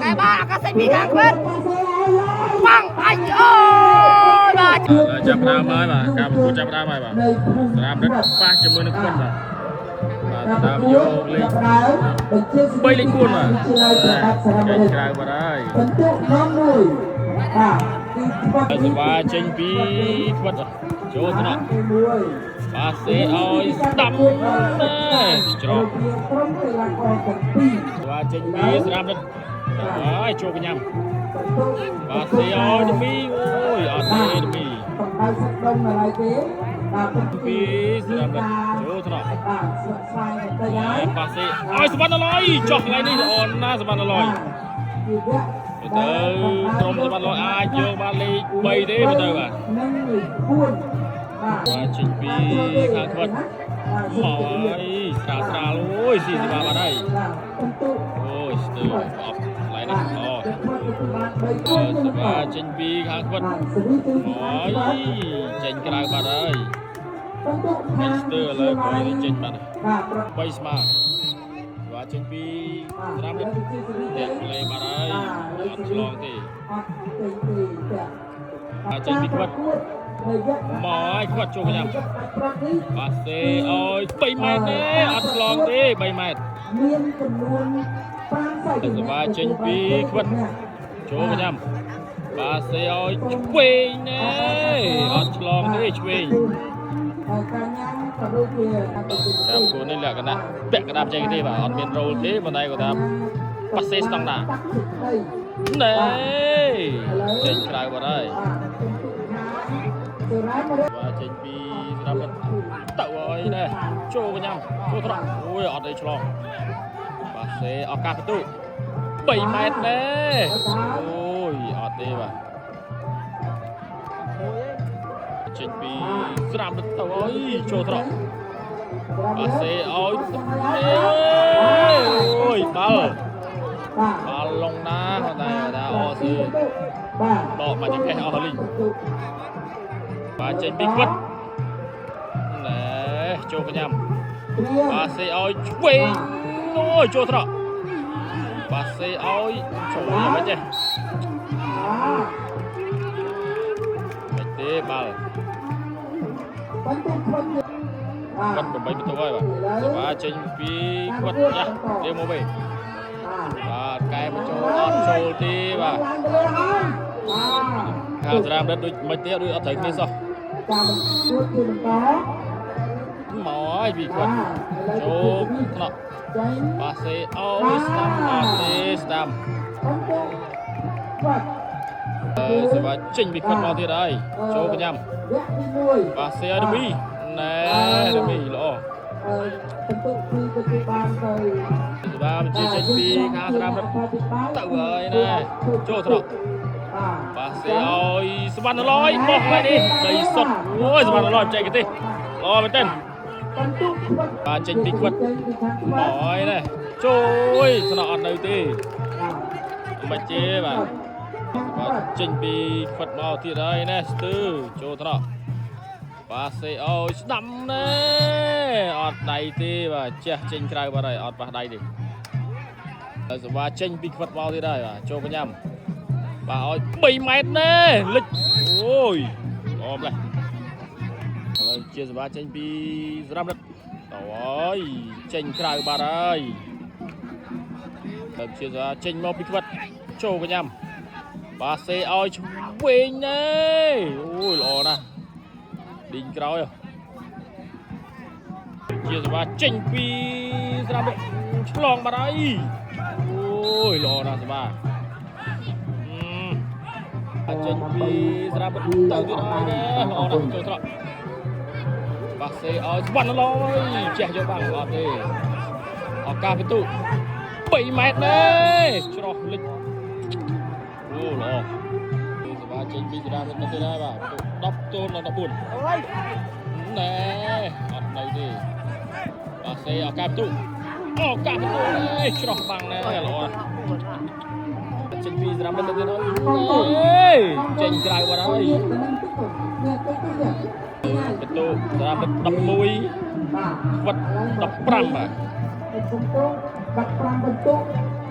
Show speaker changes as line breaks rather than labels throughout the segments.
cái ba cái xe bị càng quên băng anh ơi bà
ចាប់ដើមហើយបាទការប្រកួតចាប់ដើមហើយបាទស្រាមដឹកប៉ះជាមួយនឹងគាត់បាទដើមយកលេខ3លេខ4បាទចេញក្រៅបាត់ហើយសបាចេញពីគាត់ចូលថ្នាក់ប៉ាសេឲ្យស្ដាំច្រកសបាចេញពីស្រាមដឹកហើយចូលកញ្ញាំប៉ាសេឲ្យឌមីអូយអត់ទេឌមីពីស្រាមដឹកចូលថ្នាក់ប៉ាសេឲ្យសវណ្ណឡយចុះកន្លែងនេះល្អណាស់សវណ្ណឡយទៅក្រុមសវណ្ណឡយអាចយកបានលេខ3ទេទៅបាទចេញពីខាងគាត់ហើយស្រាលស្រាលអូយស៊ីសបាបាត់ហើយអូយស្ទើរអត់កន្លែងនេះល្អសបាចេញពីខាងគាត់ហើយចេញក្រៅបាត់ហើយមិនស្ទើរឥឡូវគាត់ចេញបាត់ហើយ3ស្មើសបាចេញពីស្រាមនេះតែលេបាត់ហើយអត់ឆ្លងទេចេញពីគាត់មកឲ្យគាត់ចូលញ៉ាំប៉ាសេឲ្យ3ម៉ែត្រទេអត់ឆ្លងទេ3ម៉ែត្រមានចំនួន50សបាចេញពីគាត់ចូលញ៉ាំប៉ាសេឲ្យឆ្វេងទេអត់ឆ្លងទេឆ្វេងតាមគូនេះលក្ខណៈពាក់កណ្ដាប់ចេញទេបាទអត់មានរ៉ូលទេប៉ុន្តែគាត់ថាប៉ាសេស្តង់ដាណែចេញក្រៅបាត់ហើយបាទចេញពីស្ដាប់ទៅហើយណែចូលកញ្ញាំចូលត្រង់អូយអត់ទេឆ្លងប៉ាសេឱកាសបន្ទុ3ម៉ែត្រណែអូយអត់ទេបាទចេញពីស្ដាប់ទៅហើយចូលត្រង់ប៉ាសេឲ្យអូយបាល់លងណាតែថាអត់ទេដកមកចង្កេះអស់លីងបាទចេញពីគាត់ណែចូលកញ្ញាំប៉ាសេឲ្យឆ្វេងអូយចូលត្រកប៉ាសេឲ្យចូលយ៉ាងម៉េចទេមិនទេបាល់គាត់8បន្ទុកហើយបាទចេញពីគាត់ចាស់ទេមកវិញបាទកែបញ្ចូលអត់ចូលទេបាទខាងស្រាមដិតដូចមិនទេដូចអត់ត្រូវគ្នាសោះមកហើយពីគាត់ចូលថ្នាក់ប៉ាសេអូស្ដាំអត់ទេស្ដាំសេវាចេញពីគាត់មកទៀតហើយចូលកញ្ញាំប៉ាសេឲ្យឌមីណែឌមីល្អបន្ទុកពីទៅបានទៅបាទចេញពីខាងស្ដាំទៅហើយណែចូលថ្នាក់ប៉ាសេឲ្យសវណ្ណឡយបោះហើយនេះដីសុតអូយសវណ្ណឡយចេញគេទេល្អមែនទេបាទចេញពីគាត់មកហើយណែជួយស្នក់អត់នៅទេមិនជេបាទចេញពីគាត់មកទៀតហើយណែស្ទើចូលថ្នាក់ប៉ាសេឲ្យស្ដាំណែអត់ដៃទេបាទចេះចេញក្រៅបាត់ហើយអត់ប៉ះដៃទេហើយសវ៉ាចេញពីគាត់មកទៀតហើយបាទចូលកញ្ញាំបាទឲ្យ3ម៉ែត្រណែលិចអូយល្អម្លេះហើយជាសវ៉ាចេញពីស្រាមរត់ទៅហើយចេញក្រៅបាត់ហើយហើយជាសវ៉ាចេញមកពីគាត់ចូលកញ្ញាំប៉ាសេឲ្យឆ្វេងណែអូយល្អណាស់ឌីងក្រោយជាសវ៉ាចេញពីស្រាមរត់ឆ្លងបាត់ហើយអូយល្អណាស់សវ៉ាចេញពីស្រាប់ទៅទៀតហើយណែល្អណាស់ចូលត្រកប៉ាសេឲ្យស្វណ្ណឡយចេះយកបានអត់ទេឱកាសបន្ទុ3ម៉ែត្រណែច្រោះលិចអូល្អសវ៉ាចេញពីស្រាប់ទៅទៀតហើយបាទ10ទល់ដល់14ណែអត់នៅទេប៉ាសេឱកាសបន្ទុច្រោះបាំងណែល្អណាស់ចេញពីស្រាប់ទៅទៀតហើយចេញក្រៅបាត់ហើយបន្ទុស្រាប់11វត្ត15បាទ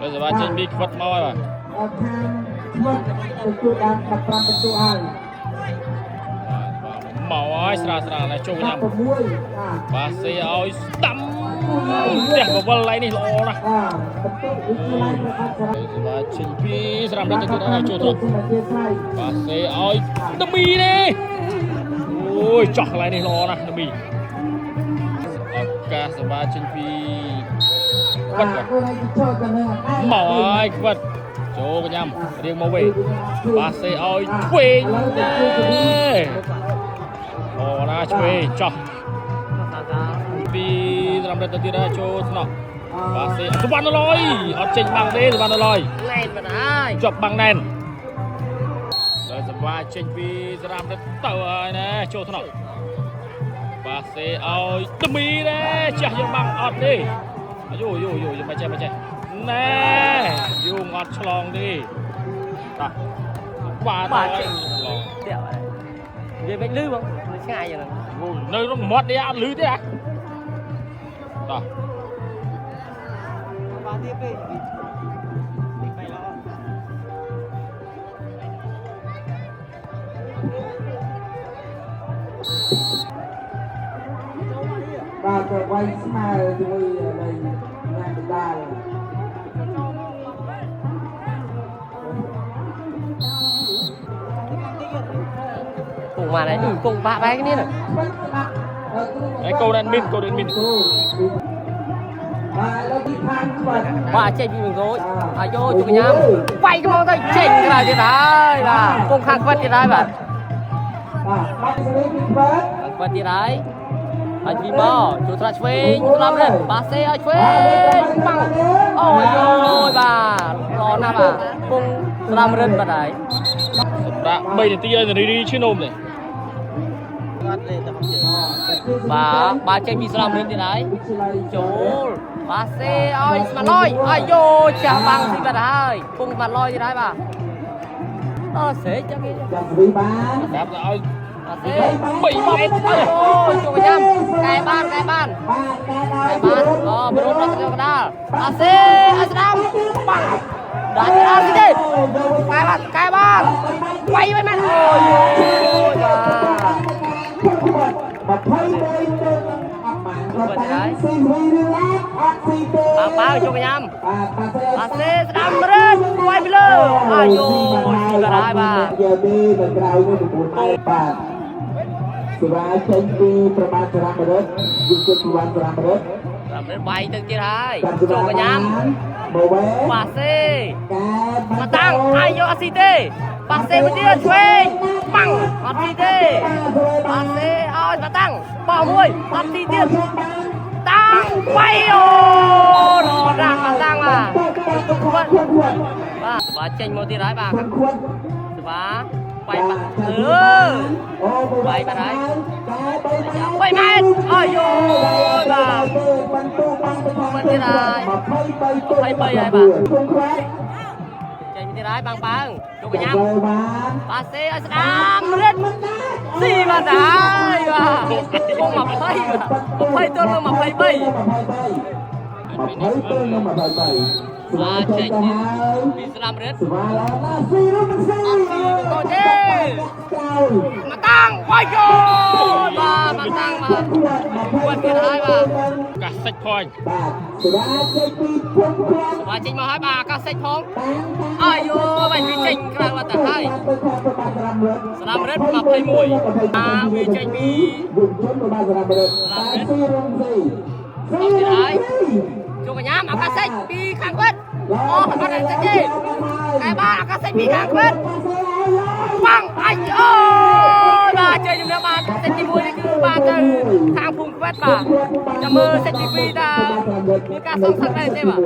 ហើយសវ៉ាចេញពីខ្វិតមកហើយបាទ
ខាងស្មុតទៅជួយបាន15បន្ទូហើយ
មកហើយស្រាលហើយចូលញ៉ាំ
6
បាទសេឲ្យស្ដាំផ្ទះបវលនេះល្អណាស់
បន្ទូវិទ្យាល័យប្រកាសសារ
បាទចេញពីស្រាំរត់ទៅទៀតហើយចូលទៅបាទសេឲ្យដមីនេះអូយចោះកន្លែងនេះល្អណាស់ដមីឱកាសសម្រាប់ចេញពីខ្វិតមកហើយខ្វិតចូលកញ្ញាំរៀងមកវិញបាទសេឲ្យឆ្វេងនេះអូណាឆ្វេងចោះពីស្រាំរត់ទៅទៀតហើយចូលស្នក់បាទសេសុវណ្ណលយអត់ចេញបាំងទេសុវណ្ណលយណែនមិនហើយជាប់បាំងណែនហើយសម្រាប់ចេញពីស្រាំរត់ទៅហើយណាចូលថ្នាក់បាទសេឲ្យដមីដែរចាស់យើងបាំងអត់ទេយូមិនចេះណែយូអត់ឆ្លងទេបាទបាទឆ្លងទៀតនិយាយមិនលឺបងឆ្ងាយយ៉ាងហ្នឹងនៅក្នុងមាត់នេះអត់លឺទេហ៎បាទបាទទៀតពេកបាយល្អ
បាទទៅវាយស្មើជាមួយនៃណាកដាល
cùng mà này cùng ba cái này
đấy câu đen min
và chạy bị mình rồi à vô chụp nhám quay cái món tay chạy cái này thế đấy là cùng khang quét thế đấy bạn quét thế đấy anh đi mò chụp ra chơi làm lên ba xe ở chơi bằng ôi ôi bà lo na bà cùng làm lên bà đấy
đã bây giờ tia rồi đi chứ nôm này
bà chạy bị làm lên thế đấy chỗ bà xe ơi mà lôi ai vô chả bằng gì bà đấy cùng bà lôi thế đấy bà sẽ cho cái
đáp rồi
bị mệt ôi chụp nhầm cái ban belum datang ke dal asih asram bang dan dal sini cái ban quay với mày ôi bang chụp nhầm asih sedang meren quay belum ayo sudah dah bang
សេវាចេញពីប្រមាណ5រត់យុទ្ធសុវណ្ណ5រត់
bayទៅទៀតហើយចូលកញ្ញាំប៉ាសេមកតាំងអាយយកអត់ស៊ីទេប៉ាសេមួយទៀតឆ្វេងបាំងអត់ស៊ីទេប៉ាសេឲ្យមកតាំងបោះមួយអត់ស៊ីទៀតតាំងបីអូរដាស់មកតាំងបាទចេញមកទៀតហើយបាទបាទbay bạn bay bạn đấy bay mét ôi ôi bà bên thế này bay này bà chạy thế này băng băng chụp cái nhám bà xe ở đám lên gì mà đấy bà không mà bay tôi mà bay bay chạy đi Islam rất có thế mà tăng quay vô mà tăng mà quên cái hai bà
cả sạch point
và chính mà hai bà cả sạch phong ai vô vậy vì chính cái là tất hai Islam rất mà play mùi vì chính vì Islam rất cho cả nhà mà các sách bị kháng quyết ô con này sẽ gì cái ba các sách bị kháng quyết băng anh ơi bà chơi chúng ta ba sách đi vui đi cứ ba từ kháng phùng quyết bà chào mơ sách đi ta như ca song sắt này xem à